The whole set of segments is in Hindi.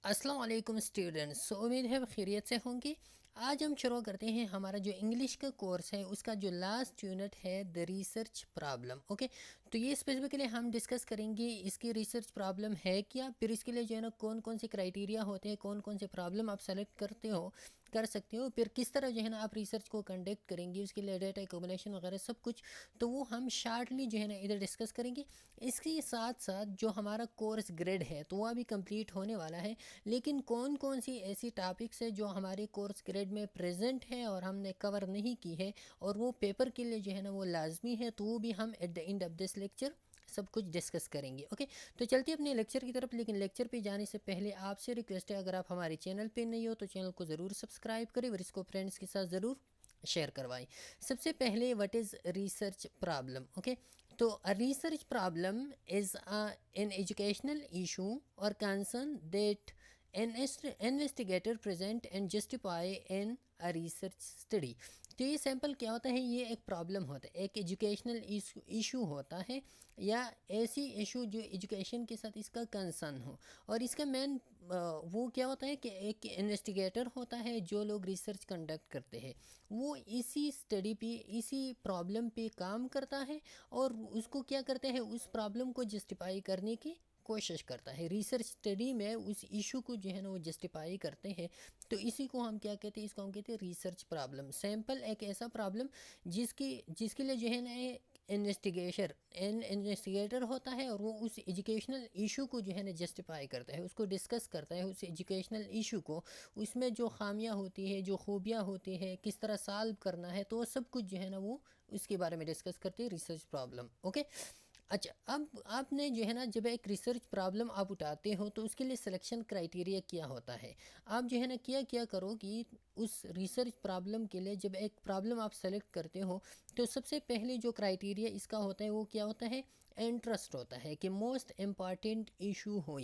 अस्सलाम वालेकुम स्टूडेंट्स। उम्मीद है खैरियत से होंगे। आज हम शुरू करते हैं हमारा जो इंग्लिश का कोर्स है उसका जो लास्ट यूनिट है द रिसर्च प्रॉब्लम। ओके, तो ये स्पेसिफिकली हम डिस्कस करेंगे इसकी रिसर्च प्रॉब्लम है क्या, फिर इसके लिए जो है ना कौन कौन से क्राइटेरिया होते हैं, कौन कौन से प्रॉब्लम आप सेलेक्ट कर सकते हो, फिर किस तरह जो है ना आप रिसर्च को कंडक्ट करेंगे, उसके लिए डेटा कॉम्बिनेशन वगैरह सब कुछ। तो वो हम शार्टली जो है ना इधर डिस्कस करेंगे। इसके साथ साथ जो हमारा कोर्स ग्रेड है तो वह भी कंप्लीट होने वाला है। लेकिन कौन कौन सी ऐसी टॉपिक्स है जो हमारे कोर्स ग्रेड में प्रेजेंट है और हमने कवर नहीं की है और वो पेपर के लिए जो है ना वो लाजमी है, तो वो भी हम at the end of this lecture सब कुछ डिस्कस करेंगे। ओके, तो चलते अपने लेक्चर की तरफ। लेकिन लेक्चर पे जाने से पहले आपसे रिक्वेस्ट है, अगर आप हमारे चैनल पे नहीं हो तो चैनल को ज़रूर सब्सक्राइब करें और इसको फ्रेंड्स के साथ ज़रूर शेयर करवाएं। सबसे पहले what is research problem. Okay, तो a research problem is an educational issue or concern that an investigator present and justify in a research study। तो ये सैम्पल क्या होता है, ये एक प्रॉब्लम होता है, एक एजुकेशनल इशू होता है या ऐसी इशू जो एजुकेशन के साथ इसका कंसर्न हो। और इसका मेन वो क्या होता है कि एक इन्वेस्टिगेटर होता है, जो लोग रिसर्च कंडक्ट करते हैं वो इसी स्टडी पे इसी प्रॉब्लम पे काम करता है और उसको क्या करते हैं, उस प्रॉब्लम को जस्टिफाई करने की कोशिश करता है। रिसर्च स्टडी में उस इशू को जो है ना वो जस्टिफाई करते हैं। तो इसी को हम क्या कहते हैं, इसको हम कहते हैं रिसर्च प्रॉब्लम। सैम्पल एक ऐसा प्रॉब्लम जिसकी जिसके लिए जो है ना इन्वेस्टिगेटर होता है और वो उस एजुकेशनल इशू को जो है ना जस्टिफाई करता है, उसको डिस्कस करता है उस एजुकेशनल इशू को। उसमें जो खामियां होती है, जो खूबियां होती है, किस तरह सॉल्व करना है, तो वो सब कुछ जो है ना वो उसके बारे में डिस्कस करते हैं, रिसर्च प्रॉब्लम। ओके, अच्छा, अब आपने जो है ना जब एक रिसर्च प्रॉब्लम आप उठाते हो तो उसके लिए सिलेक्शन क्राइटेरिया क्या होता है। आप जो है ना क्या क्या करो कि उस रिसर्च प्रॉब्लम के लिए जब एक प्रॉब्लम आप सेलेक्ट करते हो तो सबसे पहले जो क्राइटेरिया इसका होता है वो क्या होता है, इंटरेस्ट होता है कि मोस्ट इम्पॉर्टेंट इशू हो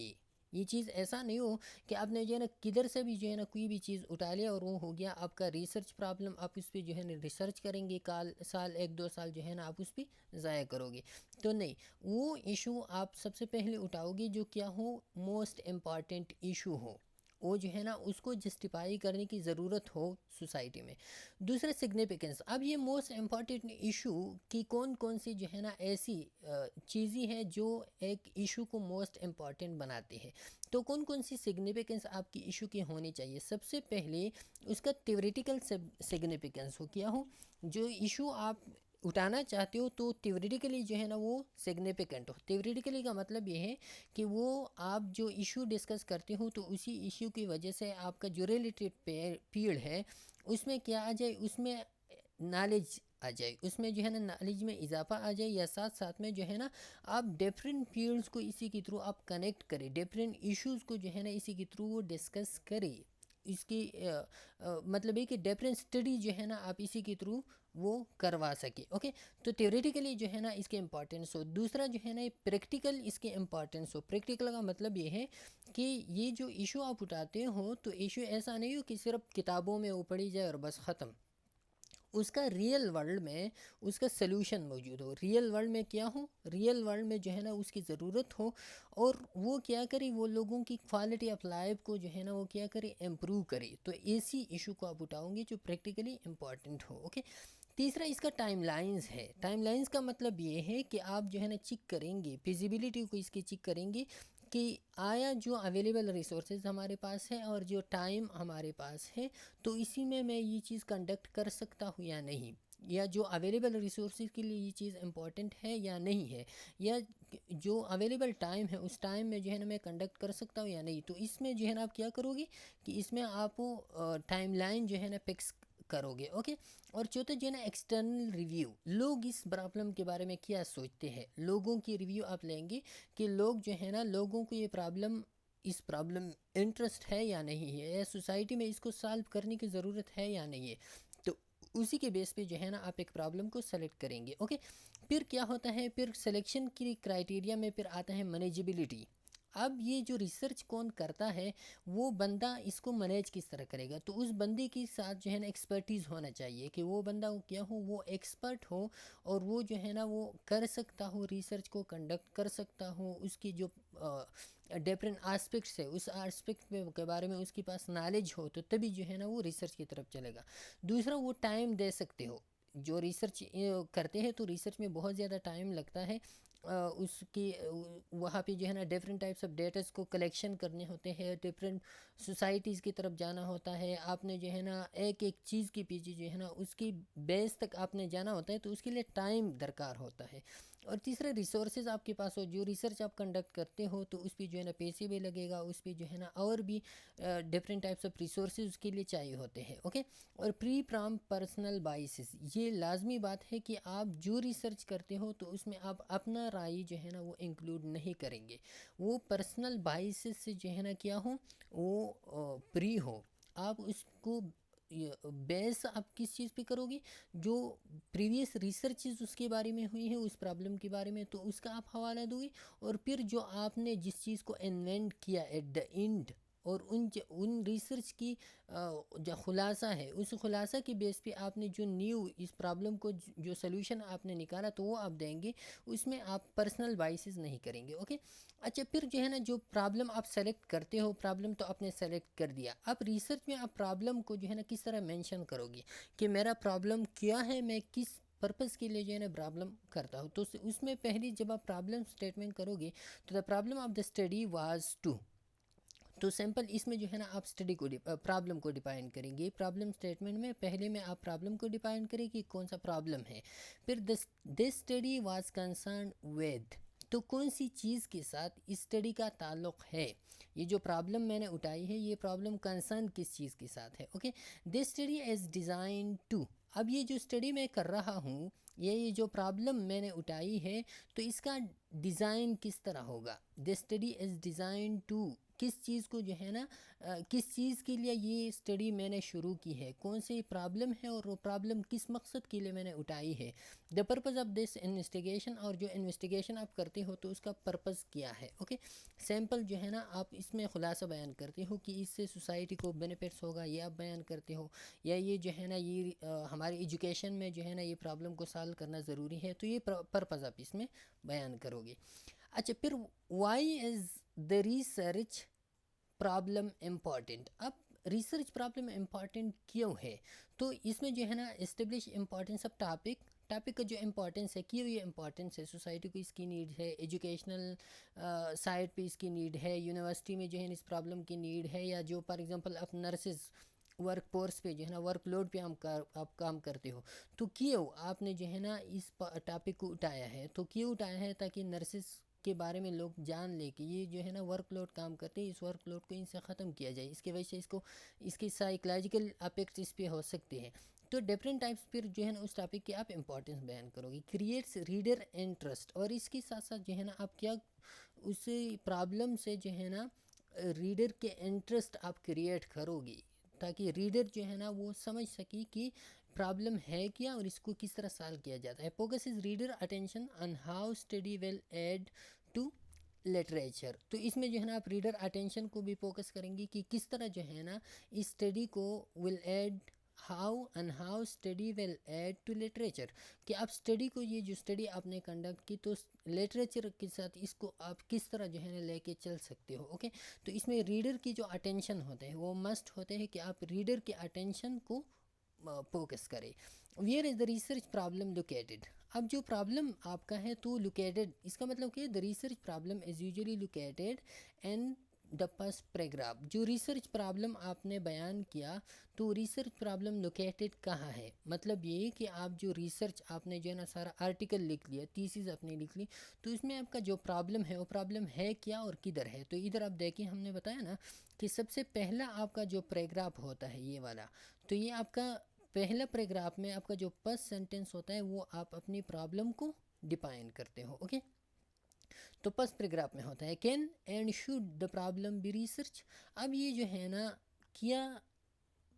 ये चीज़ ऐसा नहीं हो कि आपने जो है ना किधर से भी जो है ना कोई भी चीज़ उठा लिया और वो हो गया आपका रिसर्च प्रॉब्लम। आप उस पर जो है ना रिसर्च करेंगे, काल साल 1-2 साल जो है ना आप उस पर ज़ाया करोगे। तो नहीं, वो इशू आप सबसे पहले उठाओगे जो क्या हो, मोस्ट इम्पॉर्टेंट इशू हो, वो जो है ना उसको जस्टिफाई करने की ज़रूरत हो सोसाइटी में। दूसरा सिग्निफिकेंस। अब ये मोस्ट इम्पॉर्टेंट इशू की कौन कौन सी जो है ना ऐसी चीज़ें हैं जो एक इशू को मोस्ट इम्पॉर्टेंट बनाती है। तो कौन कौन सी सिग्निफिकेंस आपकी इशू की होनी चाहिए। सबसे पहले उसका थ्योरेटिकल सिग्निफिकेंस हो, क्या हो, जो इशू आप उठाना चाहते हो तो थ्योरेटिकली जो है ना वो सिग्निफिकेंट हो। थ्योरेटिकली का मतलब ये है कि वो आप जो इशू डिस्कस करते हो तो उसी इशू की वजह से आपका जो रिलेटेड फील्ड है उसमें क्या आ जाए, उसमें नॉलेज आ जाए, उसमें जो है ना नॉलेज में इजाफा आ जाए, या साथ साथ में जो है ना आप डिफरेंट फील्ड्स को इसी के थ्रू आप कनेक्ट करें, डिफरेंट इश्यूज़ को जो है ना इसी के थ्रू वो डिस्कस करें। इसकी मतलब है कि डिफरेंट स्टडी जो है ना आप इसी के थ्रू वो करवा सके। ओके, तो थ्योरेटिकली जो है ना इसके इम्पॉर्टेंस हो। दूसरा जो है ना प्रैक्टिकल इसके इम्पॉर्टेंस हो। प्रैक्टिकल का मतलब ये है कि ये जो इशू आप उठाते हो तो इशू ऐसा नहीं हो कि सिर्फ किताबों में वो पढ़ी जाए और बस ख़त्म। उसका रियल वर्ल्ड में उसका सल्यूशन मौजूद हो। रियल वर्ल्ड में क्या हो, रियल वर्ल्ड में जो है ना उसकी ज़रूरत हो और वो क्या करे, वो लोगों की क्वालिटी ऑफ लाइफ को जो है ना वो क्या करे, इम्प्रूव करे। तो ऐसी इशू को आप उठाओगे जो प्रैक्टिकली इम्पॉर्टेंट हो। ओके, तीसरा इसका टाइमलाइंस है। टाइमलाइंस का मतलब ये है कि आप जो है ना चेक करेंगे, फिजिबिलिटी को इसकी चेक करेंगे कि आया जो अवेलेबल रिसोर्सेज हमारे पास है और जो टाइम हमारे पास है तो इसी में मैं ये चीज़ कंडक्ट कर सकता हूँ या नहीं, या जो अवेलेबल रिसोर्सेज के लिए ये चीज़ इम्पॉर्टेंट है या नहीं है, या जो अवेलेबल टाइम है उस टाइम में जो है ना मैं कंडक्ट कर सकता हूँ या नहीं। तो इसमें जो है ना आप क्या करोगे कि इसमें आप टाइम लाइन जो है ना फिक्स करोगे। ओके, और चौथा जो है ना एक्सटर्नल रिव्यू। लोग इस प्रॉब्लम के बारे में क्या सोचते हैं, लोगों की रिव्यू आप लेंगे कि लोग जो है ना, लोगों को ये प्रॉब्लम इस प्रॉब्लम इंटरेस्ट है या नहीं है, या सोसाइटी में इसको सॉल्व करने की ज़रूरत है या नहीं है। तो उसी के बेस पे जो है ना आप एक प्रॉब्लम को सेलेक्ट करेंगे। ओके, फिर क्या होता है, फिर सिलेक्शन की क्राइटेरिया में फिर आता है मैनेजेबिलिटी। अब ये जो रिसर्च कौन करता है वो बंदा इसको मैनेज किस तरह करेगा, तो उस बंदे के साथ जो है ना एक्सपर्टीज़ होना चाहिए कि वो बंदा वो क्या हो, वो एक्सपर्ट हो और वो जो है ना वो कर सकता हो, रिसर्च को कंडक्ट कर सकता हो, उसकी जो डिफरेंट आस्पेक्ट्स है उस आस्पेक्ट के बारे में उसके पास नॉलेज हो, तो तभी जो है ना वो रिसर्च की तरफ चलेगा। दूसरा, वो टाइम दे सकते हो। जो रिसर्च करते हैं तो रिसर्च में बहुत ज़्यादा टाइम लगता है। उसकी वहाँ पे जो है ना डिफरेंट टाइप्स ऑफ डेटास को कलेक्शन करने होते हैं, डिफरेंट सोसाइटीज़ की तरफ जाना होता है। आपने जो है ना एक एक चीज़ के पीछे जो है ना उसकी बेस तक आपने जाना होता है, तो उसके लिए टाइम दरकार होता है। और तीसरा, रिसोर्सेज आपके पास हो। जो रिसर्च आप कंडक्ट करते हो तो उस पर जो है ना पैसे भी लगेगा, उस पर जो है ना और भी डिफरेंट टाइप्स ऑफ रिसोर्सेज उसके लिए चाहिए होते हैं। ओके। और प्री प्राम पर्सनल बाइसेस, ये लाजमी बात है कि आप जो रिसर्च करते हो तो उसमें आप अपना राय जो है ना वो इंक्लूड नहीं करेंगे। वो पर्सनल बाइसेस से जो है ना क्या हो, वो प्री हो। आप उसको बेस आप किस चीज़ पे करोगे, जो प्रीवियस रिसर्चेज उसके बारे में हुई है उस प्रॉब्लम के बारे में, तो उसका आप हवाला दोगे। और फिर जो आपने जिस चीज़ को इन्वेंट किया एट द एंड, और उन रिसर्च की जो खुलासा है उस खुलासा की बेस पे आपने जो न्यू इस प्रॉब्लम को जो सोल्यूशन आपने निकाला तो वो आप देंगे। उसमें आप पर्सनल बाइसेस नहीं करेंगे। ओके। अच्छा, फिर जो है ना जो प्रॉब्लम आप सेलेक्ट करते हो, प्रॉब्लम तो आपने सेलेक्ट कर दिया। अब रिसर्च में आप प्रॉब्लम को जो है ना किस तरह मेंशन करोगे कि मेरा प्रॉब्लम क्या है, मैं किस पर्पज़ के लिए जो है ना प्रॉब्लम करता हूँ। तो उसमें पहली जब आप प्रॉब्लम स्टेटमेंट करोगे तो the problem of the study was to, तो सिंपल इसमें जो है ना आप स्टडी को प्रॉब्लम को डिफाइन करेंगे। प्रॉब्लम स्टेटमेंट में पहले में आप प्रॉब्लम को डिफाइन करें कि कौन सा प्रॉब्लम है। फिर this study was concern with, तो कौन सी चीज़ के साथ इस स्टडी का ताल्लुक़ है। ये जो प्रॉब्लम मैंने उठाई है ये प्रॉब्लम कंसर्न किस चीज़ के साथ है। Okay. This study is design to, अब ये जो स्टडी मैं कर रहा हूँ, ये जो प्रॉब्लम मैंने उठाई है तो इसका डिज़ाइन किस तरह होगा। This study is design to, किस चीज़ को जो है ना किस चीज़ के लिए ये स्टडी मैंने शुरू की है, कौन सी प्रॉब्लम है और वो प्रॉब्लम किस मकसद के लिए मैंने उठाई है। The purpose of this investigation, और जो इन्वेस्टिगेशन आप करते हो तो उसका पर्पज़ क्या है। ओके। सैम्पल जो है ना आप इसमें खुलासा बयान करते हो कि इससे सोसाइटी को बेनिफिट्स होगा, ये आप बयान करते हो। या ये जो है ना ये हमारी एजुकेशन में जो है ना ये प्रॉब्लम को सॉल्व करना ज़रूरी है, तो ये पर्पज़ आप इसमें बयान करोगे। अच्छा, फिर why is the research problem important. अब रिसर्च प्रॉब्लम इम्पॉर्टेंट क्यों है, तो इसमें जो है ना establish importance of topic, topic का जो इम्पोर्टेंस है, क्यों ये इम्पोर्टेंस है, सोसाइटी को इसकी नीड है, एजुकेशनल साइड पे इसकी नीड है, यूनिवर्सिटी में जो है इस प्रॉब्लम की नीड है, या जो फॉर एग्जांपल आप नर्सेज वर्क फोर्स पे जो है ना वर्कलोड पे आप काम करते हो, तो क्यों आपने जो है ना इस टॉपिक को उठाया है। तो क्यों उठाया है, ताकि नर्सेज के बारे में लोग जान ले कि ये जो है ना वर्कलोड काम करते हैं, इस वर्कलोड को इनसे ख़त्म किया जाए, इसकी वजह से इसको इसकी साइकोलॉजिकल अफेक्ट्स इस पे हो सकते हैं। तो डिफरेंट टाइप्स फिर जो है ना उस टॉपिक की आप इंपॉर्टेंस बयान करोगे। क्रिएट्स रीडर इंटरेस्ट, और इसके साथ साथ जो है ना आप क्या उस प्रॉब्लम से जो है ना रीडर के इंटरेस्ट आप क्रिएट करोगे, ताकि रीडर जो है ना वो समझ सके कि प्रॉब्लम है क्या और इसको किस तरह सॉल्व किया जाता है। Focus is reader attention on how study will add to literature, तो इसमें जो है ना आप रीडर अटेंशन को भी फोकस करेंगे कि किस तरह जो है ना इस स्टडी को will add how study will add to literature, कि आप स्टडी को, ये जो स्टडी आपने कंडक्ट की तो लिटरेचर के साथ इसको आप किस तरह जो है ना लेके चल सकते हो। ओके। तो इसमें रीडर की जो अटेंशन होते हैं वो मस्ट होते हैं कि आप रीडर के अटेंशन को फोकस करें। Where is the research problem located, अब जो प्रॉब्लम आपका है तो लोकेटेड, इसका मतलब कि the research problem is usually located in the first paragraph. जो रिसर्च प्रॉब्लम आपने बयान किया तो रिसर्च प्रॉब्लम लोकेटेड कहाँ है, मतलब ये कि आप जो रिसर्च आपने जो है ना सारा आर्टिकल लिख लिया, थीसिस आपने लिख ली, तो इसमें आपका जो प्रॉब्लम है वो प्रॉब्लम है क्या और किधर है। तो इधर आप देखिए, हमने बताया ना कि सबसे पहला आपका जो पैराग्राफ होता है ये वाला, तो ये आपका पहला पैराग्राफ में आपका जो फर्स्ट सेंटेंस होता है वो आप अपनी प्रॉब्लम को डिफाइन करते हो। ओके। तो फर्स्ट पैराग्राफ में होता है can and should the problem be research. अब ये जो है ना, क्या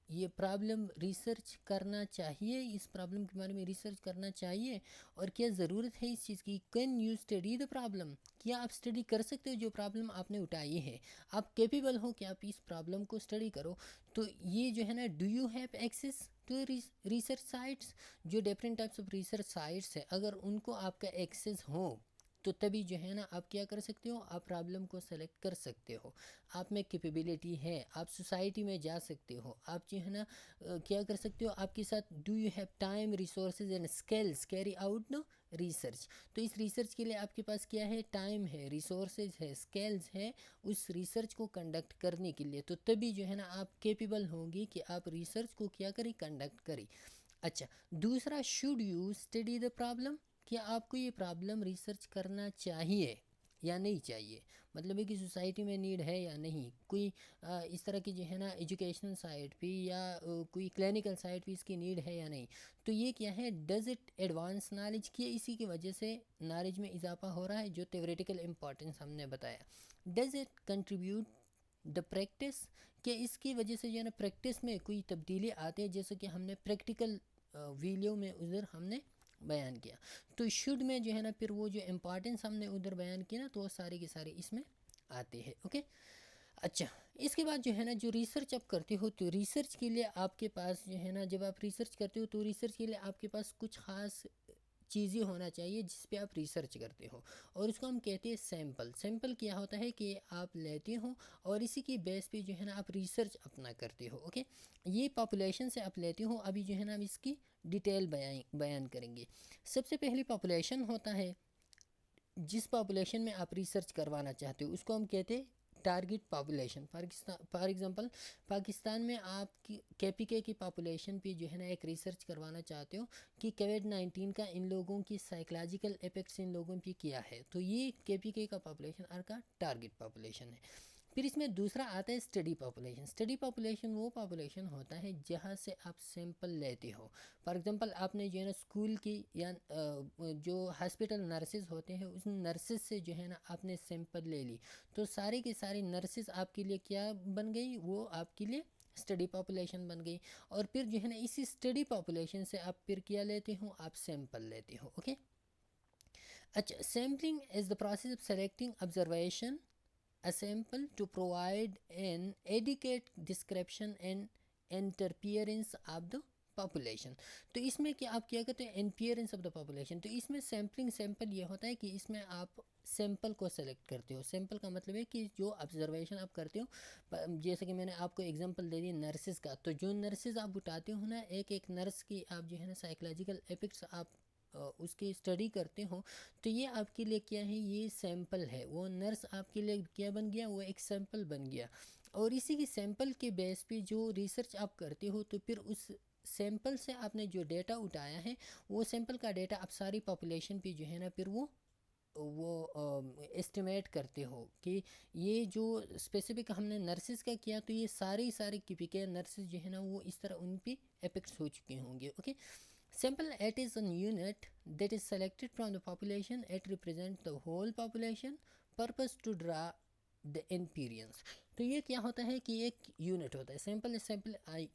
ये प्रॉब्लम रिसर्च करना चाहिए, इस प्रॉब्लम के बारे में रिसर्च करना चाहिए, और क्या ज़रूरत है इस चीज़ की। Can you study the problem, क्या आप स्टडी कर सकते हो जो प्रॉब्लम आपने उठाई है, आप कैपेबल हो कि आप इस प्रॉब्लम को स्टडी करो। तो ये जो है ना, do you have access to research sites, जो different types of research sites है, अगर उनको आपका एक्सेस हो तो तभी जो है ना आप क्या कर सकते हो, आप प्रॉब्लम को सेलेक्ट कर सकते हो। आप में कैपेबिलिटी है, आप सोसाइटी में जा सकते हो, आप जो है ना क्या कर सकते हो, आपके साथ do you have time, resources and skills carry out no research. तो इस रिसर्च के लिए आपके पास क्या है, टाइम है, रिसोर्सेज है, स्किल्स है उस रिसर्च को कंडक्ट करने के लिए। तो तभी जो है ना आप कैपेबल होंगे कि आप रिसर्च को क्या करें, कंडक्ट करें। अच्छा, दूसरा, should you study the problem, क्या आपको ये प्रॉब्लम रिसर्च करना चाहिए या नहीं चाहिए, मतलब है कि सोसाइटी में नीड है या नहीं, कोई इस तरह की जो है ना एजुकेशनल साइड पे या कोई क्लिनिकल साइड पे इसकी नीड है या नहीं। तो ये क्या है, डज इट एडवांस नॉलेज, किया इसी की वजह से नॉलेज में इजाफा हो रहा है, जो थ्योरेटिकल इंपॉर्टेंस हमने बताया। Does it contribute the practice, कि इसकी वजह से जो है ना प्रैक्टिस में कोई तब्दीली आती है, जैसे कि हमने प्रैक्टिकल वीडियो में उधर हमने बयान किया। तो शुड में जो है ना फिर वो जो इम्पॉर्टेंस हमने उधर बयान किया ना, तो वो सारे के सारे इसमें आते हैं। ओके, अच्छा, इसके बाद जो है ना जो रिसर्च आप करते हो, तो रिसर्च के लिए आपके पास जो है ना, जब आप रिसर्च करते हो तो रिसर्च के लिए आपके पास कुछ ख़ास चीज़ें होना चाहिए जिस पे आप रिसर्च करते हो, और उसको हम कहते हैं सैंपल। सैंपल क्या होता है कि आप लेते हो और इसी की बेस पे जो है ना आप रिसर्च अपना करते हो। ओके, ये पॉपुलेशन से आप लेते हो। अभी जो है ना हम इसकी डिटेल बयान करेंगे। सबसे पहली पॉपुलेशन होता है, जिस पॉपुलेशन में आप रिसर्च करवाना चाहते हो उसको हम कहते हैं target population. For example Pakistan में आप केपीके की पॉपुलेशन पे जो है ना एक रिसर्च करवाना चाहते हो कि कोविड-19 का इन लोगों की साइकोलॉजिकल इफेक्ट्स इन लोगों पे क्या है, तो ये केपीके का पॉपुलेशन आपका टारगेट पॉपुलेशन है। फिर इसमें दूसरा आता है स्टडी पॉपुलेशन। स्टडी पॉपुलेशन वो पॉपुलेशन होता है जहाँ से आप सैंपल लेते हो। फॉर एग्जांपल आपने जो है ना स्कूल की या जो हॉस्पिटल नर्सेज होते हैं उस नर्सेज से जो है ना आपने सैंपल ले ली, तो सारे के सारे नर्सेज आपके लिए क्या बन गई, वो आपके लिए स्टडी पॉपुलेशन बन गई। और फिर जो है ना इसी स्टडी पॉपुलेशन से आप फिर क्या लेते हो, आप सैंपल लेते हो। ओके, अच्छा, sampling is the process of selecting observation a sample to provide an adequate description and interference of the population। तो इसमें क्या आप क्या कहते हैं, इंफियरेंस ऑफ द पॉपुलेशन। तो इसमें सैम्पलिंग, सैंपल ये होता है कि इसमें आप सैंपल को सेलेक्ट करते हो। सैंपल का मतलब है कि जो ऑब्जर्वेशन आप करते हो, जैसे कि मैंने आपको एग्जांपल दे दी नर्सेज का, तो जो नर्सेज आप उठाते हो ना, एक एक नर्स की आप जो है ना साइकोलॉजिकल इफेक्ट्स आप उसकी स्टडी करते हो, तो ये आपके लिए क्या है, ये सैंपल है। वो नर्स आपके लिए क्या बन गया, वो एक सैंपल बन गया। और इसी की सैंपल के बेस पे जो रिसर्च आप करते हो, तो फिर उस सैंपल से आपने जो डेटा उठाया है, वो सैंपल का डेटा आप सारी पॉपुलेशन पे जो है ना फिर वो एस्टिमेट करते हो कि ये जो स्पेसिफिक हमने नर्सेज का किया, तो ये सारी सारी के नर्सेज जो है ना वो इस तरह उन पे इफेक्ट्स हो चुके होंगे। Okay, sample at is a unit that is selected from the population. It represents the whole population. Purpose to draw the inference। तो ये क्या होता है कि एक यूनिट होता है, sample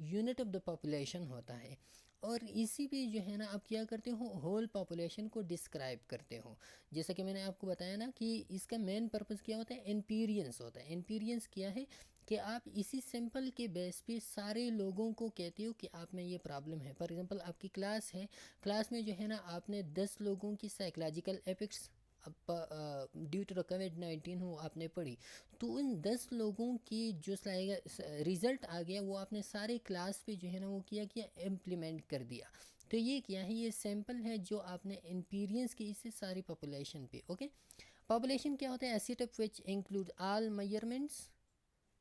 unit of the population होता है, और इसी पे जो है ना आप क्या करते हो, होल पॉपुलेशन को डिस्क्राइब करते हो। जैसा कि मैंने आपको बताया ना कि इसका मेन पर्पस क्या होता है, इंपीरियंस होता है। इंपीरियंस क्या है कि आप इसी सैंपल के बेस पे सारे लोगों को कहते हो कि आप में ये प्रॉब्लम है। फॉर एग्जांपल आपकी क्लास है, क्लास में जो है ना आपने 10 लोगों की साइकोलॉजिकल इफेक्ट्स ड्यू टू कोविड-19 हो आपने पढ़ी, तो उन 10 लोगों की जो रिज़ल्ट आ गया, वो आपने सारे क्लास पे जो है ना वो किया इम्प्लीमेंट कर दिया। तो ये क्या है, ये सैंपल है जो आपने इंपीरियंस की इससे सारी पॉपुलेशन पे। ओके, पॉपुलेशन क्या होता है, asset of which include all measurements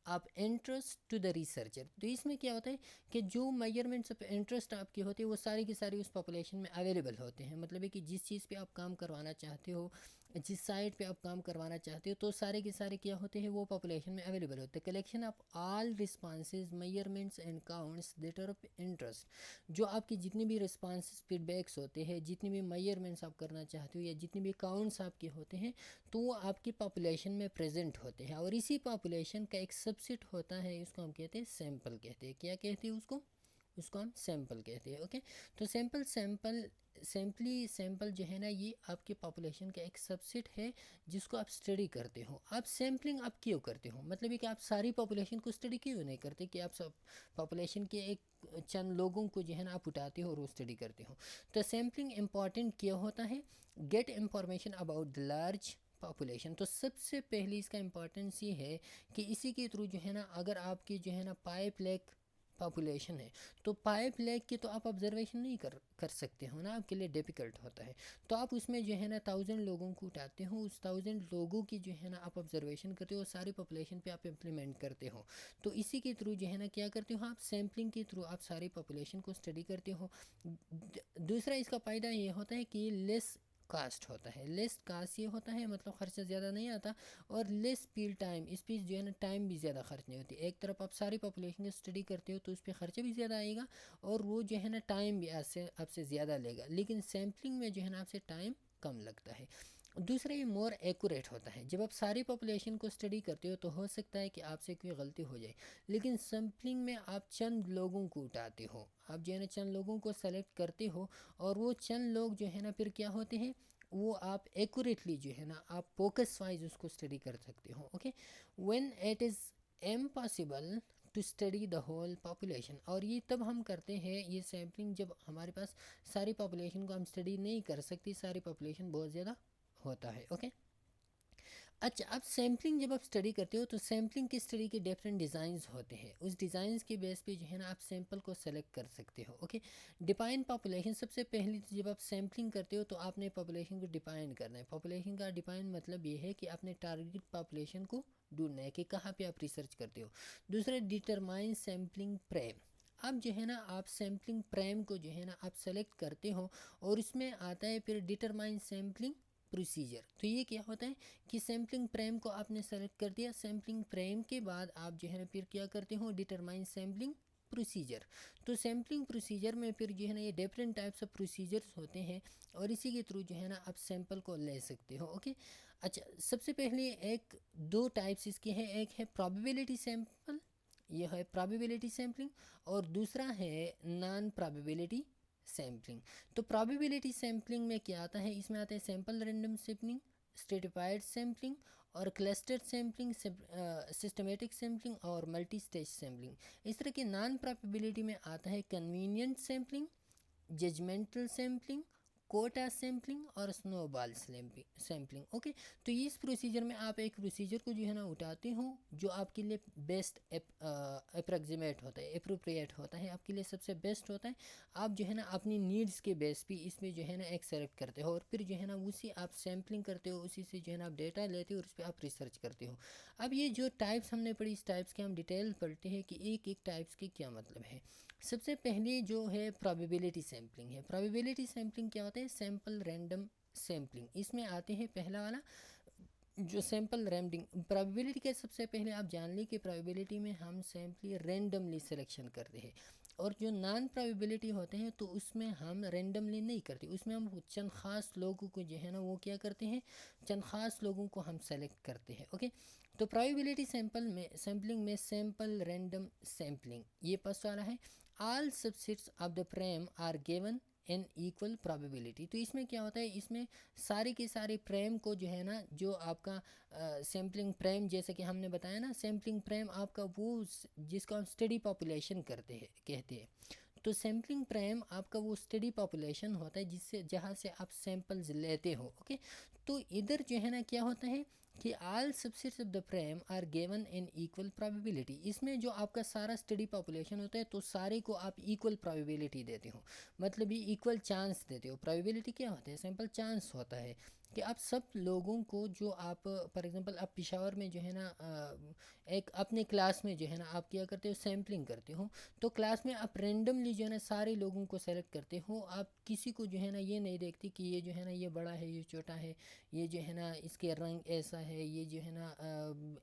आप इंटरेस्ट टू द रिसर्चर। तो इसमें क्या होता है कि जो मेजरमेंट्स ऑफ इंटरेस्ट आपके होते हैं वो सारी की सारी उस पॉपुलेशन में अवेलेबल होते हैं। मतलब है कि जिस चीज़ पे आप काम करवाना चाहते हो, जिस साइट पे आप काम करवाना चाहते हो, तो सारे के सारे क्या होते हैं, वो पॉपुलेशन में अवेलेबल होते हैं। Collection of all responses, measurements and counts that are of interest. जो आपकी जितनी भी रिस्पॉन्सेज फीडबैक्स होते हैं, जितनी भी मेजरमेंट्स आप करना चाहते हो, या जितने भी काउंट्स आपके होते हैं, तो वो आपकी पॉपुलेशन में प्रेजेंट होते हैं। और इसी पॉपुलेशन का एक सबसेट होता है, इसको हम कहते हैं सैंपल कहते हैं। क्या कहते हैं उसको, उसको हम सैंपल कहते हैं। ओके, तो सैंपल जो है ना, ये आपके पॉपुलेशन का एक सबसेट है जिसको आप स्टडी करते हो। आप सैम्पलिंग आप क्यों करते हो, मतलब ये कि आप सारी पॉपुलेशन को स्टडी क्यों नहीं करते, कि आप सब पॉपुलेशन के एक चंद लोगों को जो है ना आप उठाते हो और वो स्टडी करते हो। तो सैम्पलिंग इम्पॉर्टेंट क्यों होता है, get information about the large population. तो सबसे पहले इसका इम्पोर्टेंस ये है कि इसी के थ्रू जो है ना, अगर आपकी जो है ना 5 लाख पॉपुलेशन है, तो 5 लाख की तो आप ऑब्जर्वेशन नहीं कर सकते हो ना, आपके लिए डिफ़िकल्ट होता है। तो आप उसमें जो है ना 1000 लोगों को उठाते हो, उस 1000 लोगों की जो है ना आप ऑब्जर्वेशन करते हो, सारी पॉपुलेशन पे आप इम्प्लीमेंट करते हो। तो इसी के थ्रू जो है ना क्या करते हो, आप सैम्पलिंग के थ्रू आप सारी पॉपुलेशन को स्टडी करते हो। दूसरा इसका फ़ायदा ये होता है कि लेस कास्ट होता है। लेस कास्ट ये होता है मतलब ख़र्चा ज़्यादा नहीं आता, और लेस फील्ड टाइम, इस पर जो है ना टाइम भी ज़्यादा खर्च नहीं होती। एक तरफ आप सारी पॉपुलेशन की स्टडी करते हो तो उस पर ख़र्चा भी ज़्यादा आएगा, और वो जो है ना टाइम भी आपसे ज़्यादा लेगा। लेकिन सैम्पलिंग में जो है ना आपसे टाइम कम लगता है। दूसरा, ये मोर एक्यूरेट होता है। जब आप सारी पॉपुलेशन को स्टडी करते हो तो हो सकता है कि आपसे कोई गलती हो जाए, लेकिन सैम्पलिंग में आप चंद लोगों को उठाते हो, आप जो है ना चंद लोगों को सेलेक्ट करते हो, और वो चंद लोग जो है ना फिर क्या होते हैं, वो आप एक्यूरेटली जो है ना आप फोकस वाइज उसको स्टडी कर सकते हो। Okay, when it is impossible to study the whole population, और ये तब हम करते हैं ये सैम्पलिंग जब हमारे पास सारी पॉपुलेशन को हम स्टडी नहीं कर सकती, सारी पॉपुलेशन बहुत ज़्यादा होता है। ओके, अच्छा, अब सैम्पलिंग जब आप स्टडी करते हो तो सैम्पलिंग की स्टडी के डिफरेंट डिज़ाइंस होते हैं। उस डिज़ाइंस के बेस पे जो है ना आप सैंपल को सेलेक्ट कर सकते हो। ओके, डिफाइन पॉपुलेशन, सबसे पहले तो जब आप सैम्पलिंग करते हो तो आपने पॉपुलेशन को डिफाइन करना है। पॉपुलेशन का डिफाइन मतलब ये है कि आपने टारगेट पॉपुलेशन को ढूंढना है कि कहाँ पे आप रिसर्च करते हो। दूसरा, डिटरमाइन सैम्पलिंग प्रेम। अब जो है ना आप सैम्पलिंग प्रेम को जो है ना आप सेलेक्ट करते हो, और इसमें आता है फिर डिटरमाइन सैम्पलिंग प्रोसीजर। तो ये क्या होता है कि सैम्पलिंग प्रेम को आपने सेलेक्ट कर दिया, सैम्पलिंग प्रेम के बाद आप जो है ना फिर क्या करते हो, डिटरमाइन सैम्पलिंग प्रोसीजर। तो सैम्पलिंग प्रोसीजर में फिर जो है ना ये डिफरेंट टाइप्स ऑफ प्रोसीजर्स होते हैं, और इसी के थ्रू जो है ना आप सैंपल को ले सकते हो। ओके, अच्छा, सबसे पहले एक दो टाइप्स इसके हैं, एक है प्रोबेबिलिटी सैंपल, ये है प्रोबेबिलिटी सैम्पलिंग, और दूसरा है नॉन प्रोबेबिलिटी सैम्पलिंग। तो प्रोबेबिलिटी सैम्पलिंग में क्या आता है, इसमें आता है simple random sampling, stratified sampling, और क्लस्टर सैम्पलिंग, सिस्टमेटिक सैम्पलिंग, और मल्टी स्टेज सैम्पलिंग। इस तरह के नॉन प्रोबेबिलिटी में आता है convenient sampling, judgmental sampling, quota sampling, और स्नोबॉल सैम्पलिंग। ओके, तो इस प्रोसीजर में आप एक प्रोसीजर को जो है ना उठाते हो जो आपके लिए बेस्ट अप्रोक्सीमेट होता है, अप्रोप्रिएट होता है, आपके लिए सबसे बेस्ट होता है। आप जो है ना अपनी नीड्स के बेस पे इसमें जो है ना एक सेलेक्ट करते हो, और फिर जो है ना उसी आप सैम्पलिंग करते हो, उसी से जो है ना आप डेटा लेते हो और उस पर आप रिसर्च करते हो। अब ये जो टाइप्स हमने पढ़ी, इस टाइप्स के हम डिटेल पढ़ते हैं कि एक एक टाइप्स के क्या मतलब है। सबसे पहले जो है प्रोबेबिलिटी सैम्पलिंग है। प्रोबेबिलिटी सैम्पलिंग क्या होता है, सैंपल रैंडम सैम्पलिंग। इसमें आते हैं पहला वाला जो सैंपल रैंडम प्रोबेबिलिटी के, सबसे पहले आप जान ली कि प्रोबेबिलिटी में हम सैम्पली रैंडमली सिलेक्शन करते हैं, और जो नॉन प्रोबेबिलिटी होते हैं तो उसमें हम रैंडमली नहीं करते, उसमें हम चंद ख़ास लोगों को जो है ना वो क्या करते हैं, चंद ख़ास लोगों को हम सेलेक्ट करते हैं। ओके, तो प्रोबेबिलिटी सैम्पलिंग में सैंपल रैंडम सैम्पलिंग ये फर्स्ट वाला है। All subsets of the frame are given in equal probability. तो इसमें क्या होता है, इसमें सारे के सारे प्रेम को जो है ना, जो आपका सैम्पलिंग प्रेम, जैसे कि हमने बताया ना, सैम्पलिंग प्रेम आपका वो जिसको हम स्टडी पॉपुलेशन कहते हैं। तो सैम्पलिंग प्रेम आपका वो स्टडी पॉपुलेशन होता है जिससे जहाँ से आप सैंपल्स लेते हो। ओके, तो इधर जो है ना क्या होता है कि all subsets of the frame are given in equal probability. इसमें जो आपका सारा स्टडी पॉपुलेशन होता है तो सारे को आप इक्वल प्रोबेबिलिटी देते हो, मतलब ये इक्वल चांस देते हो। प्रोबेबिलिटी क्या होता है, सिंपल चांस होता है कि आप सब लोगों को जो आप फॉर एग्जांपल आप पिशावर में जो है ना एक अपने क्लास में जो है ना आप क्या करते हो, सैम्पलिंग करते हो। तो क्लास में आप रेंडमली जो है ना सारे लोगों को सेलेक्ट करते हो, आप किसी को जो है ना ये नहीं देखते कि ये जो है ना ये बड़ा है, ये छोटा है, ये जो है ना इसके रंग ऐसा है, ये जो है ना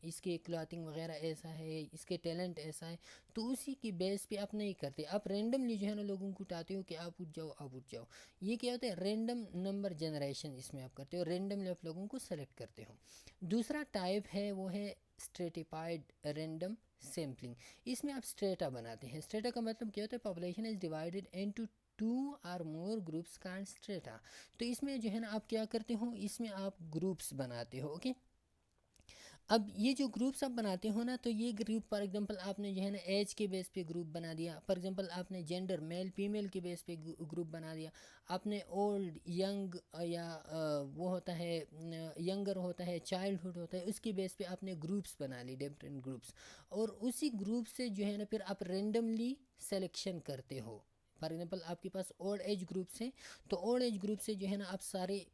इसके क्लॉथिंग वगैरह ऐसा है, इसके टैलेंट ऐसा है। तो उसी की बेस पे आप नहीं करते, आप रेंडमली जो है ना लोगों को उठाते हो कि आप उठ जाओ, आप उठ जाओ। ये क्या होता है, रेंडम नंबर जनरेशन इसमें आप करते हो, रेंडमली आप लोगों को सेलेक्ट करते हो। दूसरा टाइप है वो है स्ट्रेटिफाइड रैंडम सैम्पलिंग। इसमें आप स्ट्रेटा बनाते हैं। स्ट्रेटा का मतलब क्या होता है? Population is divided into 2 or more groups called strata. तो इसमें जो है ना आप क्या करते हो, इसमें आप ग्रुप्स बनाते हो। ओके, अब ये जो ग्रुप्स आप बनाते हो ना, तो ये ग्रुप फॉर एग्जांपल आपने जो है ना एज के बेस पे ग्रुप बना दिया। फॉर एग्जांपल आपने जेंडर मेल फीमेल के बेस पे ग्रुप बना दिया। आपने ओल्ड यंग या वो होता है यंगर होता है, चाइल्डहुड होता है, उसके बेस पे आपने ग्रुप्स बना ली, डिफरेंट ग्रुप्स। और उसी ग्रुप से जो है ना फिर आप रेंडमली सिलेक्शन करते हो। फॉर एग्जांपल आपके पास ओल्ड एज ग्रुप्स हैं, तो ओल्ड एज ग्रुप से जो है ना आप सारे,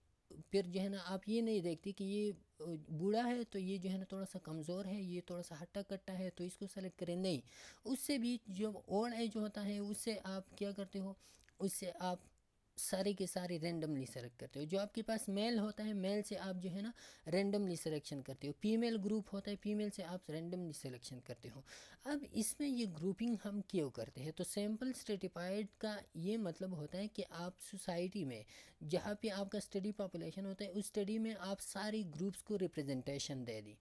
फिर जो है ना आप ये नहीं देखते कि ये बूढ़ा है तो ये जो है ना थोड़ा सा कमज़ोर है, ये थोड़ा सा हट्टा कट्टा है तो इसको सेलेक्ट करें, नहीं। उससे भी जो ओल्ड एज होता है उससे आप क्या करते हो, उससे आप सारे के सारे रेंडमली सेलेक्ट करते हो। जो आपके पास मेल होता है, मेल से आप जो है ना रेंडमली सिलेक्शन करते हो। फीमेल ग्रुप होता है, फीमेल से आप रेंडमली सिलेक्शन करते हो। अब इसमें ये ग्रुपिंग हम क्यों करते हैं? तो सैम्पल स्ट्रेटिफाइड का ये मतलब होता है कि आप सोसाइटी में जहाँ पे आपका स्टडी पॉपुलेशन होता है, उस स्टडी में आप सारी ग्रुप्स को रिप्रेजेंटेशन दे दी।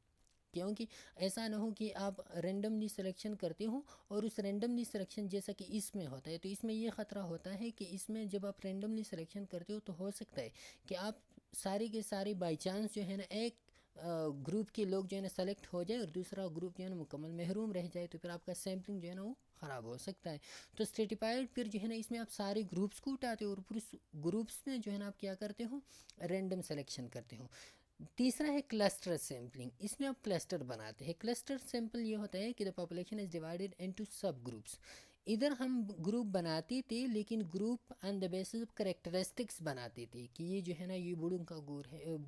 क्योंकि ऐसा ना हो कि आप रेंडमली सिलेक्शन करते हो और उस रेंडमली सिलेक्शन जैसा कि इसमें होता है, तो इसमें ये ख़तरा होता है कि इसमें जब आप रेंडमली सिलेक्शन करते हो तो हो सकता है कि आप सारे के सारे बाई चांस जो है ना एक ग्रुप के लोग जो है ना सेलेक्ट हो जाए और दूसरा ग्रुप जो है ना मुकम्मल महरूम रह जाए, तो फिर आपका सैम्पलिंग जो है ना वो ख़राब हो सकता है। तो स्ट्रेटिफाइड फिर जो है ना इसमें आप सारे ग्रुप्स को उठाते हो और फिर उस ग्रुप्स में जो है ना आप क्या करते हो, रैंडम सिलेक्शन करते हो। तीसरा है क्लस्टर सैम्पलिंग। इसमें आप क्लस्टर बनाते हैं। क्लस्टर सैंपल ये होता है कि the population is divided into सब ग्रुप्स। इधर हम ग्रुप बनाते थे, लेकिन group on the basis of characteristics बनाते थे कि ये जो है ना ये बूढ़ों का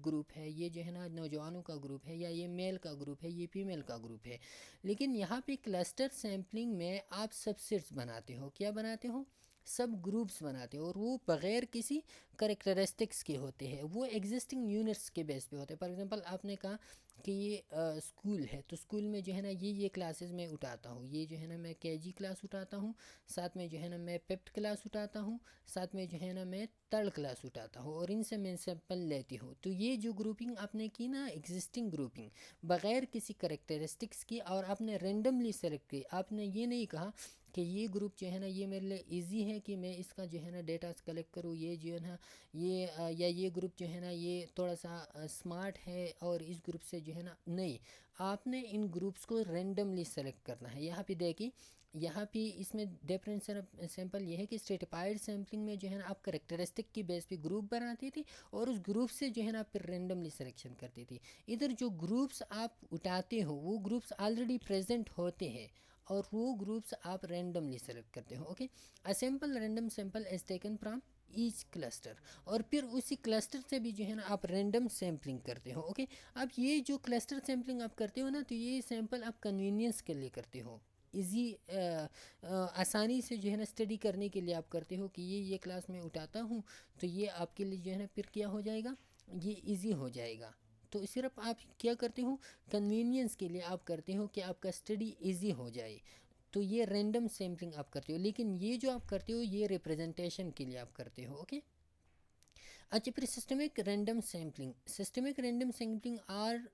ग्रुप है, ये जो है ना नौजवानों का ग्रुप है, या ये मेल का ग्रुप है, ये फीमेल का ग्रुप है। लेकिन यहाँ पे क्लस्टर सैम्पलिंग में आप सबसेट्स बनाते हो। क्या बनाते हो? सब ग्रुप्स बनाते हो, और वो बग़ैर किसी करेक्टरिस्टिक्स के होते हैं, वो एग्जिस्टिंग यूनिट्स के बेस पे होते हैं। फॉर एग्जांपल आपने कहा कि ये स्कूल है, तो स्कूल में जो है ना ये क्लासेस मैं उठाता हूँ। ये जो है ना मैं केजी क्लास उठाता हूँ, साथ में जो है ना मैं पेप्ट क्लास उठाता हूँ, साथ में जो है ना मैं थर्ड क्लास उठाता हूँ, और इनसे मैं सैंपल लेती हूँ। तो ये जो ग्रुपिंग आपने की ना, एग्जिस्टिंग ग्रुपिंग बग़ैर किसी करेक्टरिस्टिक्स की, और आपने रेंडमली सेलेक्ट की। आपने ये नहीं कहा कि ये ग्रुप जो है ना ये मेरे लिए इजी है कि मैं इसका जो है ना डेटा कलेक्ट करूँ, ये जो है ना ये या ये ग्रुप जो है ना ये थोड़ा सा स्मार्ट है और इस ग्रुप से जो है ना, नहीं। आपने इन ग्रुप्स को रेंडमली सेलेक्ट करना है। यहाँ पे देखिए, यहाँ पे इसमें डिफरेंट सैंपल ये है कि स्ट्रेटिफाइड सैम्पलिंग में जो है ना आप करेक्टरिस्टिक की बेस पे ग्रुप बनाती थी, और उस ग्रुप से जो है ना फिर रेंडमली सिलेक्शन करती थी। इधर जो ग्रुप्स आप उठाते हो वो ग्रुप्स ऑलरेडी प्रेजेंट होते हैं, और वो ग्रुप्स आप रेंडमली सेलेक्ट करते हो। Okay, a simple random sample is taken from each cluster, और फिर उसी क्लस्टर से भी जो है ना आप रैंडम सैम्पलिंग करते हो। ओके, अब ये जो क्लस्टर सैम्पलिंग आप करते हो ना, तो ये सैंपल आप कन्वीनियंस के लिए करते हो, इजी आसानी से जो है ना स्टडी करने के लिए आप करते हो कि ये क्लास में उठाता हूँ, तो ये आपके लिए जो है ना फिर क्या हो जाएगा, ये इजी हो जाएगा। तो सिर्फ आप क्या करते हो, कन्वीनियंस के लिए आप करते हो कि आपका स्टडी इजी हो जाए, तो ये रैंडम सैम्पलिंग आप करते हो। लेकिन ये जो आप करते हो ये रिप्रेजेंटेशन के लिए आप करते हो। ओके, अच्छा, फिर systemic random sampling are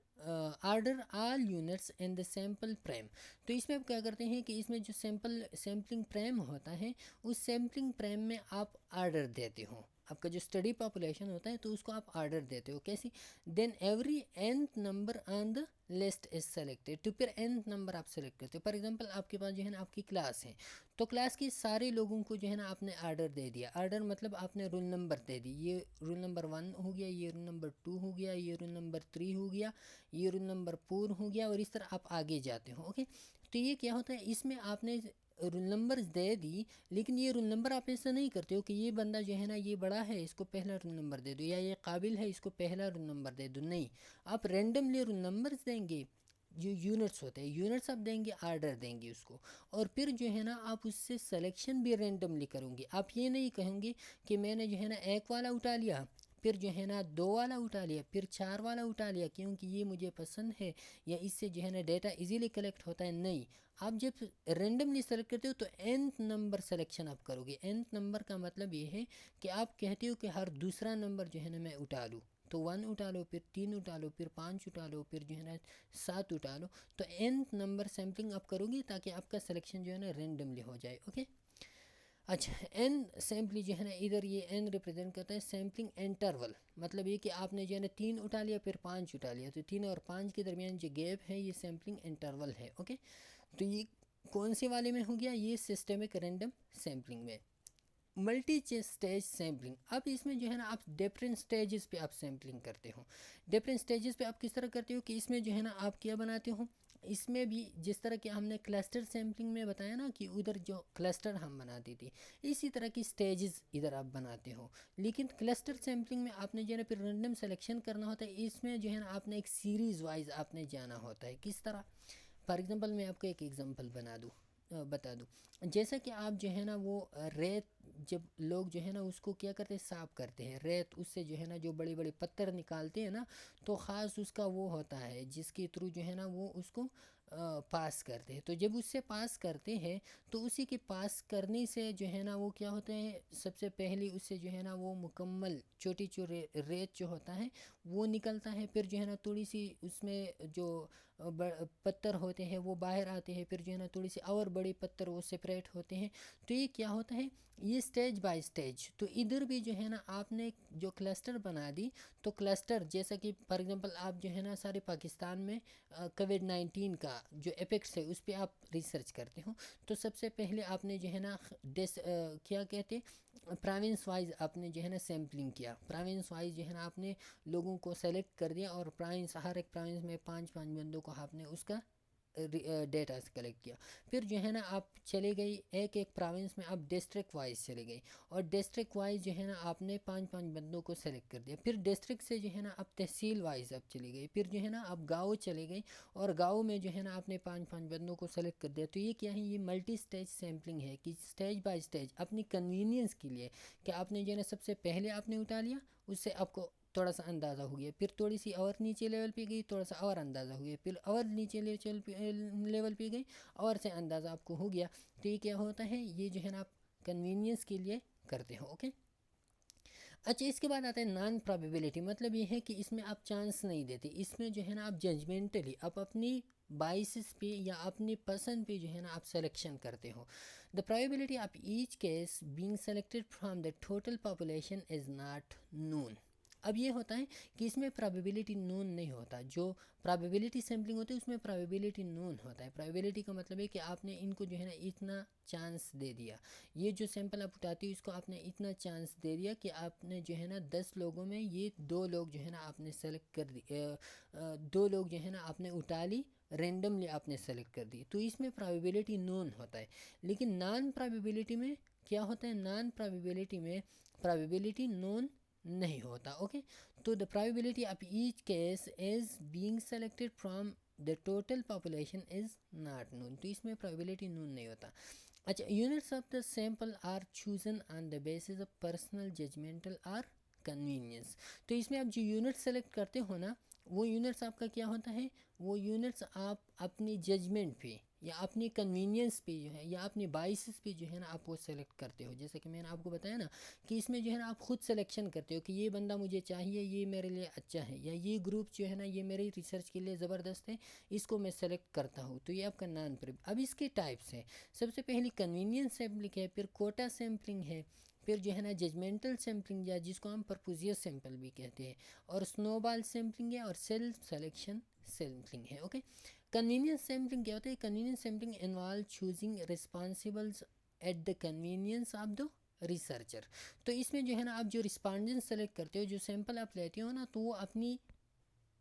order all units in the sample frame. तो इसमें आप क्या करते हैं कि इसमें जो सैम्पलिंग प्रेम होता है, उस सैम्पलिंग प्रेम में आप आर्डर देते हो। आपका जो स्टडी पॉपुलेशन होता है तो उसको आप आर्डर देते हो। कैसी? Then every nth number on the list is selected. तो फिर nth नंबर आप सेलेक्ट करते हो। फॉर एग्जांपल आपके पास जो है ना आपकी क्लास है, तो क्लास के सारे लोगों को जो है ना आपने आर्डर दे दिया। आर्डर मतलब आपने रोल नंबर दे दी, ये रोल नंबर 1 हो गया, ये रोल नंबर 2 हो गया, ये रोल नंबर 3 हो गया, ये रोल नंबर 4 हो गया, और इस तरह आप आगे जाते हो। ओके, तो ये क्या होता है, इसमें आपने रोल नंबर दे दी, लेकिन ये रोल नंबर आप ऐसा नहीं करते हो कि ये बंदा जो है ना ये बड़ा है, इसको पहला रोल नंबर दे दो, या ये काबिल है, इसको पहला रोल नंबर दे दो। नहीं, आप रेंडमली रोल नंबर्स देंगे, जो यूनिट्स होते हैं यूनिट्स आप देंगे, आर्डर देंगे उसको, और फिर जो है ना आप उससे सिलेक्शन भी रेंडमली करोगे। आप ये नहीं कहेंगे कि मैंने जो है ना 1 वाला उठा लिया, फिर जो है ना 2 वाला उठा लिया, फिर 4 वाला उठा लिया क्योंकि ये मुझे पसंद है, या इससे जो है ना डेटा इजीली कलेक्ट होता है। नहीं, आप जब रेंडमली सेलेक्ट करते हो तो nth नंबर सिलेक्शन आप करोगे। nth नंबर का मतलब ये है कि आप कहते हो कि हर दूसरा नंबर जो है ना मैं उठा लूँ, तो 1 उठा लो, फिर 3 उठा लो, फिर 5 उठा लो, फिर जो है ना 7 उठा लो। तो n नंबर सैम्पलिंग आप करोगे ताकि आपका सिलेक्शन जो है ना रेंडमली हो जाए। ओके, अच्छा, n सैम्पलिंग जो है ना, इधर ये n रिप्रेजेंट करता है सैम्पलिंग इंटरवल। मतलब ये कि आपने जो है ना 3 उठा लिया फिर 5 उठा लिया, तो 3 और 5 के दरमियान जो गैप है ये सैम्पलिंग इंटरवल है। ओके, तो ये कौन से वाले में हो गया, ये सिस्टेमिक रैंडम सैम्पलिंग में। मल्टी स्टेज सैम्पलिंग, अब इसमें जो है ना आप डिफरेंट स्टेजेस पे आप सैम्पलिंग करते हो। डिफरेंट स्टेजेस पे आप किस तरह करते हो कि इसमें जो है ना आप क्या बनाते हो, इसमें भी जिस तरह कि हमने क्लस्टर सैम्पलिंग में बताया ना कि उधर जो क्लस्टर हम बनाते थे, इसी तरह की स्टेजेस इधर आप बनाते हो। लेकिन क्लस्टर सैम्पलिंग में आपने जो है ना फिर रैंडम सिलेक्शन करना होता है। इसमें जो है ना आपने एक सीरीज़ वाइज आपने जाना होता है। किस तरह, फॉर एग्जांपल मैं आपको एक एग्जांपल बता दूँ। जैसा कि आप जो है ना वो रेत, जब लोग जो है ना उसको क्या करते हैं, साफ़ करते हैं रेत, उससे जो है ना जो बड़े बड़े पत्थर निकालते हैं ना, तो ख़ास उसका वो होता है जिसके थ्रू जो है ना वो उसको पास करते हैं। तो जब उससे पास करते हैं तो उसी के पास करने से जो है ना वो क्या होता है, सबसे पहले उससे जो है ना वो मुकम्मल छोटी छोटी रेत जो होता है वो निकलता है। फिर जो है ना थोड़ी सी उसमें जो पत्थर होते हैं वो बाहर आते हैं, फिर जो है ना थोड़ी सी और बड़े पत्थर वो सेपरेट होते हैं। तो ये क्या होता है, ये स्टेज बाय स्टेज। तो इधर भी जो है ना आपने जो क्लस्टर बना दी, तो क्लस्टर जैसा कि फॉर एग्जांपल आप जो है ना सारे पाकिस्तान में कोविड-19 का जो इफेक्ट्स है उस पर आप रिसर्च करते हो। तो सबसे पहले आपने जो है ना क्या कहते, प्रोविंस वाइज आपने जो है ना सैम्पलिंग किया। प्रोविंस वाइज जो है ना आपने लोगों को सेलेक्ट कर दिया और प्रोविंस, हर एक प्रोविंस में 5-5 बंदों को आपने उसका डेटा कलेक्ट किया। फिर जो है ना आप चले गई एक एक प्रोविंस में, आप डिस्ट्रिक्ट वाइज चले गई और डिस्ट्रिक्ट वाइज जो है ना आपने 5-5 बंदों को सेलेक्ट कर दिया। फिर डिस्ट्रिक्ट से जो है ना आप तहसील वाइज आप चली गई। फिर जो है ना आप गाँव चले गई और गाँव में जो है ना आपने 5-5 बंदों को सेलेक्ट कर दिया। तो ये क्या है, ये मल्टी स्टेज सैम्पलिंग है कि स्टेज बाय स्टेज अपनी कन्वीनियंस के लिए कि आपने जो है ना सबसे पहले आपने उठा लिया, उससे आपको थोड़ा सा अंदाज़ा हो गया, फिर थोड़ी सी और नीचे लेवल पे गई, थोड़ा सा और अंदाज़ा हो गया, फिर और नीचे लेवल पे गई और से अंदाज़ा आपको हो गया। तो ये क्या होता है, ये जो है ना आप कन्वीनियंस के लिए करते हो। ओके, अच्छा, इसके बाद आता है नॉन प्रोबेबिलिटी। मतलब ये है कि इसमें आप चांस नहीं देते, इसमें जो है ना आप जजमेंटली आप अपनी बाइसिस पे या अपनी पसंद पे जो है ना आप सिलेक्शन करते हो। The probability of each case being selected from the total population is not known. अब ये होता है कि इसमें प्रोबेबिलिटी नोन नहीं होता। जो प्रोबेबिलिटी सैम्पलिंग होती है उसमें प्रोबेबिलिटी नोन होता है। प्रोबेबिलिटी का मतलब है कि आपने इनको जो है ना इतना चांस दे दिया, ये जो सैंपल आप उठाती हो इसको आपने इतना चांस दे दिया कि आपने जो है ना 10 लोगों में ये 2 लोग जो है ना आपने सेलेक्ट कर दी, 2 लोग जो है ना आपने उठा ली, रेंडमली आपने सेलेक्ट कर दी। तो इसमें प्रोबेबिलिटी नोन होता है। लेकिन नॉन प्रोबेबिलिटी में क्या होता है, नॉन प्रोबेबिलिटी में प्रोबेबिलिटी नोन नहीं होता। ओके, तो the probability of each case is being selected from the total population is not known. तो इसमें प्रोबेबिलिटी नोन नहीं होता। अच्छा, units of the sample are chosen on the basis of personal judgmental or convenience. तो इसमें आप जो यूनिट सेलेक्ट करते हो ना, वो यूनिट्स आपका क्या होता है, वो यूनिट्स आप अपनी जजमेंट पे या अपनी कन्वीनियंस पे जो है या अपनी बाइसिस पे जो है ना आप वो सेलेक्ट करते हो। जैसे कि मैंने आपको बताया ना कि इसमें जो है ना आप खुद सिलेक्शन करते हो कि ये बंदा मुझे चाहिए, ये मेरे लिए अच्छा है, या ये ग्रुप जो है ना ये मेरी रिसर्च के लिए ज़बरदस्त है, इसको मैं सेलेक्ट करता हूँ। तो ये आपका नॉन प्रोब। अब इसके टाइप्स हैं, सबसे पहली कन्वीनियंस सैम्पलिंग है, फिर कोटा सैम्पलिंग है, फिर जो है ना जजमेंटल सैम्पलिंग या जिसको हम परपुजियस सैंपल भी कहते हैं, और स्नोबॉल सैम्पलिंग है, और सेल्फ सेलेक्शन सैम्पलिंग है। ओके, कन्वीनियंस सैम्पलिंग क्या होता है, convenience sampling involve choosing responsibles at the convenience of the researcher. तो इसमें जो है ना आप जो रिस्पॉन्डेंट सेलेक्ट करते हो, जो सैंपल आप लेते हो ना, तो वो अपनी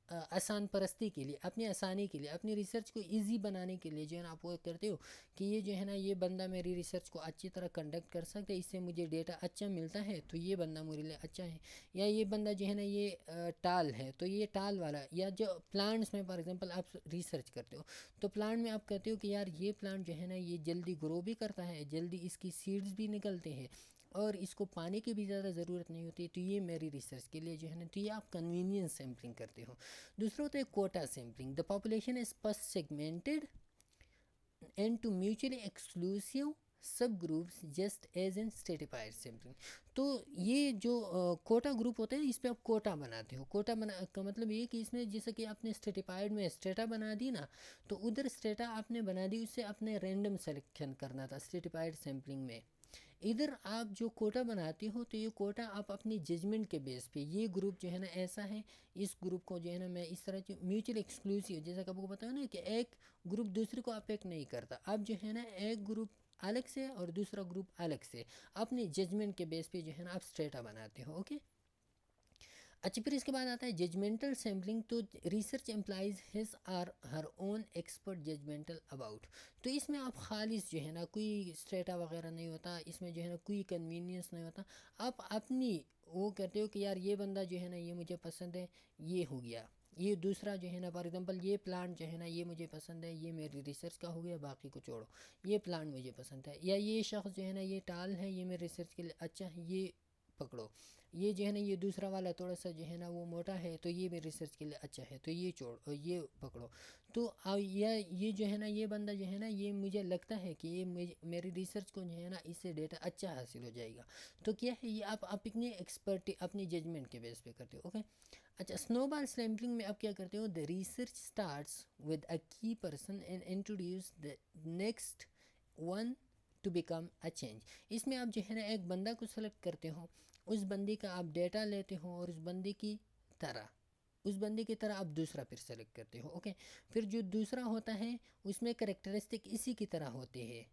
आसान परस्ती के लिए, अपनी आसानी के लिए, अपनी रिसर्च को इजी बनाने के लिए जो है ना आप वो करते हो कि ये जो है ना ये बंदा मेरी रिसर्च को अच्छी तरह कंडक्ट कर सकता है, इससे मुझे डेटा अच्छा मिलता है, तो ये बंदा मेरे लिए अच्छा है। या ये बंदा जो है ना ये टाल है, तो ये टाल वाला, या जो प्लांट्स में फॉर एग्जांपल आप रिसर्च करते हो, तो प्लांट में आप कहते हो कि यार ये प्लांट जो है ना ये जल्दी ग्रो भी करता है, जल्दी इसकी सीड्स भी निकलते हैं, और इसको पानी की भी ज़्यादा ज़रूरत नहीं होती, तो ये मेरी रिसर्च के लिए जो है ना, तो ये आप कन्वीनियंस सैम्पलिंग करते हो। दूसरा होता है quota sampling. The population is first segmented and to mutually exclusive sub groups just as in stratified sampling. तो ये जो कोटा ग्रुप होता है, इस पे आप कोटा बनाते हो। कोटा बना का मतलब ये कि इसमें जैसे कि आपने स्ट्रेटिफाइड में स्ट्रेटा बना दी ना, तो उधर स्ट्रेटा आपने बना दी, उससे आपने रैंडम सिलेक्शन करना था स्ट्रेटिफाइड सैम्पलिंग में। इधर आप जो कोटा बनाते हो, तो ये कोटा आप अपनी जजमेंट के बेस पे, ये ग्रुप जो है ना ऐसा है, इस ग्रुप को जो है ना मैं इस तरह जो म्यूचुअल एक्सक्लूसिव, जैसा कि आपको पता है ना कि एक ग्रुप दूसरे को अफेक्ट नहीं करता। अब जो है ना एक ग्रुप अलग से और दूसरा ग्रुप अलग से अपनी जजमेंट के बेस पे जो है ना आप स्ट्रेटा बनाते हो। ओके, अच्छा, फिर इसके बाद आता है जजमेंटल सैम्पलिंग। तो research employs his or her own expert judgmental about. तो इसमें आप खालिस जो है ना कोई स्ट्रेटा वगैरह नहीं होता, इसमें जो है ना कोई कन्वीनियंस नहीं होता। आप अपनी वो कहते हो कि यार ये बंदा जो है ना ये मुझे पसंद है, ये हो गया। ये दूसरा जो है ना फॉर एग्जांपल ये प्लांट जो है ना ये मुझे पसंद है, ये मेरी रिसर्च का हो गया, बाकी को छोड़ो, ये प्लांट मुझे पसंद है। या ये शख्स जो है ना ये टाल है, ये मेरे रिसर्च के लिए अच्छा है, ये पकड़ो। ये जो है ना ये दूसरा वाला थोड़ा सा जो है ना वो मोटा है, तो ये मेरे रिसर्च के लिए अच्छा है, तो ये छोड़ और ये पकड़ो। तो ये जो है ना ये बंदा जो है ना ये मुझे लगता है कि ये मेरी रिसर्च को जो है ना इससे डेटा अच्छा हासिल हो जाएगा। तो क्या है ये आप अपनी एक्सपर्टी अपनी जजमेंट के बेस पे करते हो। ओके, अच्छा, स्नोबॉल सैम्पलिंग में आप क्या करते हो, the research starts with a key person and introduce the next one to become a chain. इसमें आप जो है ना एक बंदा को सेलेक्ट करते हो, उस बंदे का आप डेटा लेते हो और तरह उस बंदे की तरह आप दूसरा फिर सेलेक्ट करते हो। ओके, फिर जो दूसरा होता है उसमें करेक्टरिस्टिक इसी की तरह होते हैं,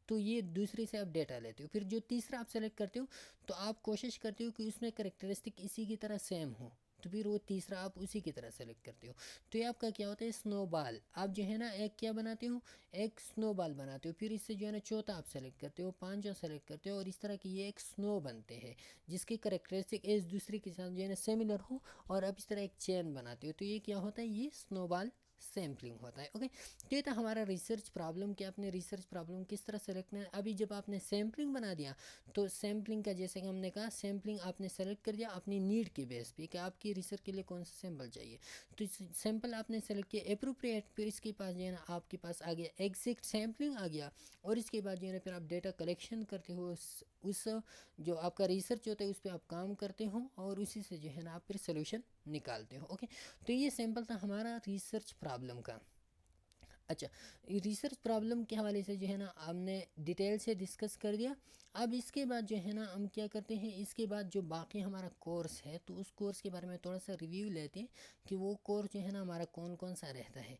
तो ये दूसरे से आप डेटा लेते हो। फिर जो तीसरा आप सेलेक्ट करते हो, तो आप कोशिश करते हो कि उसमें करेक्टरिस्टिक इसी की तरह सेम हो, तो फिर वो तीसरा आप उसी की तरह सेलेक्ट करते हो। तो ये आपका क्या होता है, स्नोबॉल। आप जो है ना एक क्या बनाते हो, एक स्नोबॉल बनाते हो। फिर इससे जो है ना चौथा आप सेलेक्ट करते हो, पांचवा सेलेक्ट करते हो, और इस तरह की ये एक स्नो बनते हैं जिसकी करेक्टरिस्टिक एक दूसरे के साथ जो है ना सिमिलर हो, और आप इस तरह एक चेन बनाते हो। तो ये क्या होता है, ये स्नोबॉल सैम्पलिंग होता है। ओके, तो ये था हमारा रिसर्च प्रॉब्लम कि आपने रिसर्च प्रॉब्लम किस तरह सेलेक्ट करना है। अभी जब आपने सैम्पलिंग बना दिया, तो सैम्पलिंग का जैसे कि हमने कहा, सैम्पलिंग आपने सेलेक्ट कर दिया अपनी नीड के बेस पे कि आपकी रिसर्च के लिए कौन सा सैम्पल चाहिए। तो सैम्पल आपने सेलेक्ट किया अप्रोप्रिएट, फिर इसके पास जो है ना आपके पास आ गया एग्जैक्ट सैम्पलिंग आ गया, और इसके बाद जो है ना फिर आप डेटा कलेक्शन करते हो, उस जो आपका रिसर्च होता है उस पर आप काम करते हो, और उसी से जो है ना आप फिर सोल्यूशन निकालते हो। ओके, तो ये सैम्पल था हमारा रिसर्च प्रॉब्लम का। अच्छा, रिसर्च प्रॉब्लम के हवाले से जो है ना हमने डिटेल से डिस्कस कर दिया। अब इसके बाद जो है ना हम क्या करते हैं, इसके बाद जो बाकी हमारा कोर्स है, तो उस कोर्स के बारे में थोड़ा सा रिव्यू लेते हैं कि वो कोर्स जो है ना हमारा कौन कौन सा रहता है।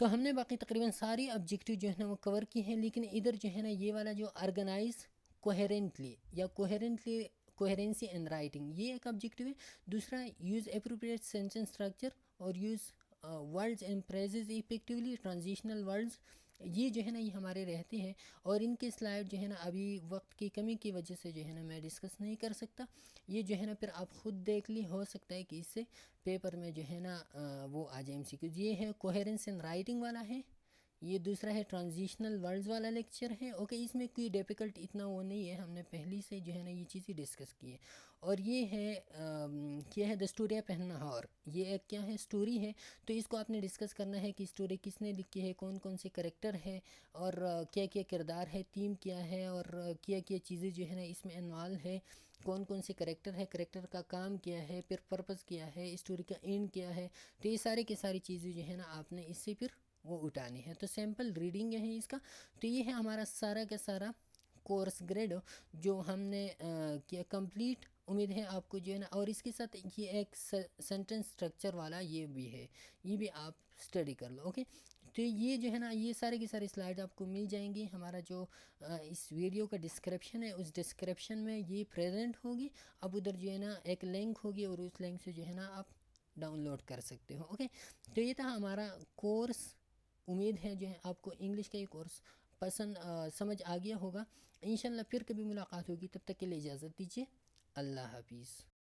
तो हमने बाकी तकरीबन सारी ऑब्जेक्टिव जो है ना वो कवर की है, लेकिन इधर जो है ना ये वाला जो ऑर्गेनाइज कोहेरेंटली या कोहेरेंसी एंड राइटिंग, ये एक ऑब्जेक्टिव है। दूसरा, यूज़ अप्रोप्रिएट सेंटेंस स्ट्रक्चर और use words and phrases effectively, transitional words, ये जो है ना ये हमारे रहते हैं। और इनके स्लाइड जो है ना अभी वक्त की कमी की वजह से जो है ना मैं डिस्कस नहीं कर सकता। ये जो है ना फिर आप खुद देख ली, हो सकता है कि इससे पेपर में जो है ना वो आ जाए MCQ। ये है कोहेरेंस एंड राइटिंग वाला है, ये दूसरा है ट्रांजिशनल वर्ड्स वाला लेक्चर है। ओके, इसमें कोई डिफ़िकल्ट इतना वो नहीं है, हमने पहले से जो है ना ये चीज़ें डिस्कस की है। और ये है क्या है, द स्टोरी ऑफ पेन्नाहर, ये एक क्या है, स्टोरी है। तो इसको आपने डिस्कस करना है कि स्टोरी किसने लिखी है, कौन कौन से करेक्टर है, और क्या क्या किरदार है, थीम क्या है, और क्या क्या चीज़ें जो है ना इसमें इन्वॉल्व है, कौन कौन से करेक्टर है, करेक्टर का काम क्या है, फिर पर्पज़ क्या है, स्टोरी का एंड क्या है। तो ये सारे की सारी चीज़ें जो है ना आपने इससे फिर वो उठानी है। तो सैम्पल रीडिंग है इसका। तो ये है हमारा सारा का सारा कोर्स ग्रेड जो हमने किया कंप्लीट। उम्मीद है आपको जो है ना, और इसके साथ ये एक सेंटेंस स्ट्रक्चर वाला ये भी है, ये भी आप स्टडी कर लो। ओके, तो ये जो है ना ये सारे की सारी स्लाइड आपको मिल जाएंगी। हमारा जो इस वीडियो का डिस्क्रिप्शन है, उस डिस्क्रिप्शन में ये प्रेजेंट होगी। अब उधर जो है ना एक लिंक होगी, और उस लिंक से जो है ना आप डाउनलोड कर सकते हो। ओके, तो ये था हमारा कोर्स। उम्मीद है जो है आपको इंग्लिश का ये कोर्स पसंद समझ आ गया होगा। इंशाल्लाह फिर कभी मुलाकात होगी, तब तक के लिए इजाज़त दीजिए। अल्लाह हाफिज़।